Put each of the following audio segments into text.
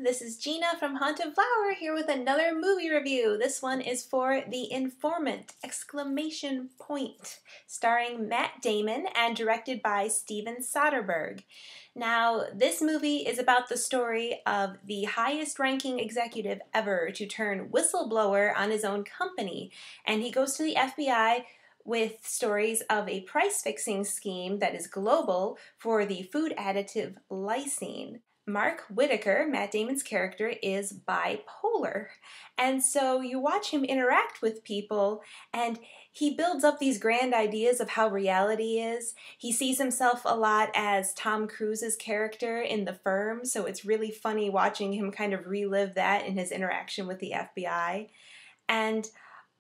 this is Gina from Haunted Flower here with another movie review. This one is for The Informant! Starring Matt Damon and directed by Steven Soderbergh. Now, this movie is about the story of the highest-ranking executive ever to turn whistleblower on his own company, and he goes to the FBI with stories of a price-fixing scheme that is global for the food additive lysine. Mark Whitaker, Matt Damon's character, is bipolar. And so you watch him interact with people and he builds up these grand ideas of how reality is. He sees himself a lot as Tom Cruise's character in The Firm, so it's really funny watching him kind of relive that in his interaction with the FBI. And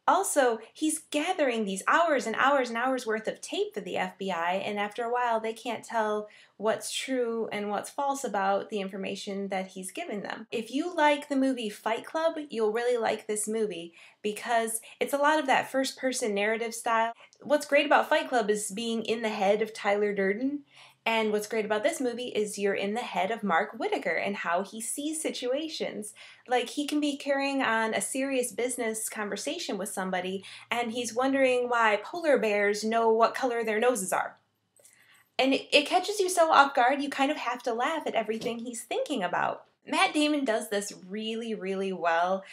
also, he's gathering these hours and hours and hours worth of tape for the FBI, and after a while they can't tell what's true and what's false about the information that he's given them. If you like the movie Fight Club, you'll really like this movie because it's a lot of that first-person narrative style. What's great about Fight Club is being in the head of Tyler Durden, and what's great about this movie is you're in the head of Mark Whitaker and how he sees situations. Like, he can be carrying on a serious business conversation with somebody and he's wondering why polar bears know what color their noses are. And it catches you so off guard, you kind of have to laugh at everything he's thinking about. Matt Damon does this really, really well.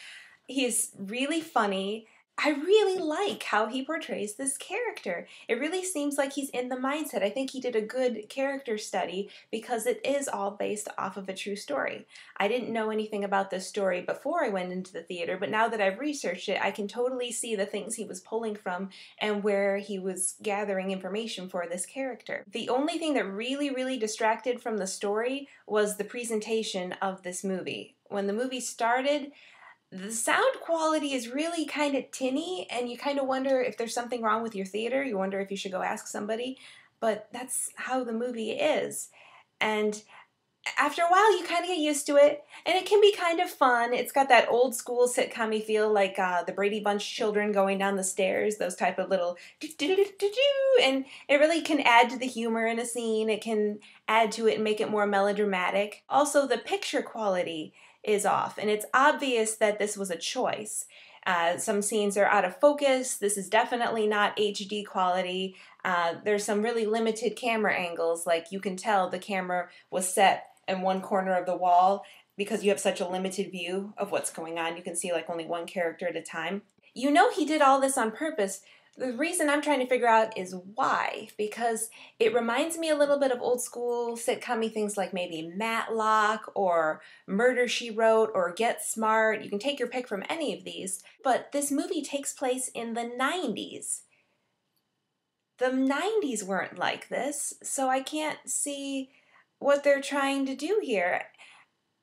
He's really funny. I really like how he portrays this character. It really seems like he's in the mindset. I think he did a good character study because it is all based off of a true story. I didn't know anything about this story before I went into the theater, but now that I've researched it, I can totally see the things he was pulling from and where he was gathering information for this character. The only thing that really, really distracted from the story was the presentation of this movie. When the movie started, the sound quality is really kind of tinny, and you kind of wonder if there's something wrong with your theater. You wonder if you should go ask somebody, but that's how the movie is. And after a while, you kind of get used to it, and it can be kind of fun. It's got that old school sitcom-y feel, like the Brady Bunch children going down the stairs, those type of little do-do-do-do-do, and it really can add to the humor in a scene. It can add to it and make it more melodramatic. Also, the picture quality is off, and it's obvious that this was a choice. Some scenes are out of focus. This is definitely not HD quality. There's some really limited camera angles, like you can tell the camera was set in one corner of the wall because you have such a limited view of what's going on. You can see like only one character at a time. You know he did all this on purpose. The reason I'm trying to figure out is why, because it reminds me a little bit of old school sitcom-y things like maybe Matlock or Murder, She Wrote or Get Smart. You can take your pick from any of these, but this movie takes place in the 90s. The 90s weren't like this, so I can't see what they're trying to do here.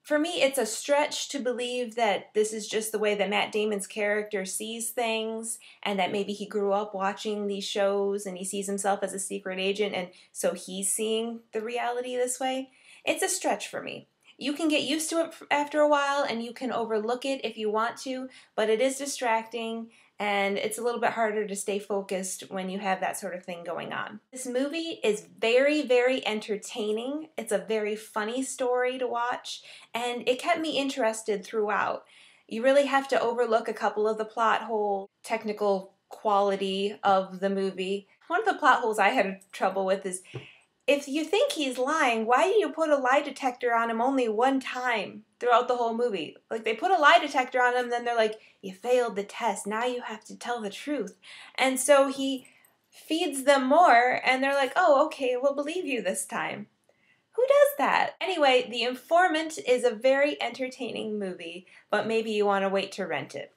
For me, it's a stretch to believe that this is just the way that Matt Damon's character sees things and that maybe he grew up watching these shows and he sees himself as a secret agent and so he's seeing the reality this way. It's a stretch for me. You can get used to it after a while and you can overlook it if you want to, but it is distracting and it's a little bit harder to stay focused when you have that sort of thing going on. This movie is very, very entertaining. It's a very funny story to watch, and it kept me interested throughout. You really have to overlook a couple of the plot hole, technical quality of the movie. One of the plot holes I had trouble with is, if you think he's lying, why do you put a lie detector on him only one time throughout the whole movie? Like, they put a lie detector on him, then they're like, you failed the test, now you have to tell the truth. And so he feeds them more, and they're like, oh, okay, we'll believe you this time. Who does that? Anyway, The Informant is a very entertaining movie, but maybe you want to wait to rent it.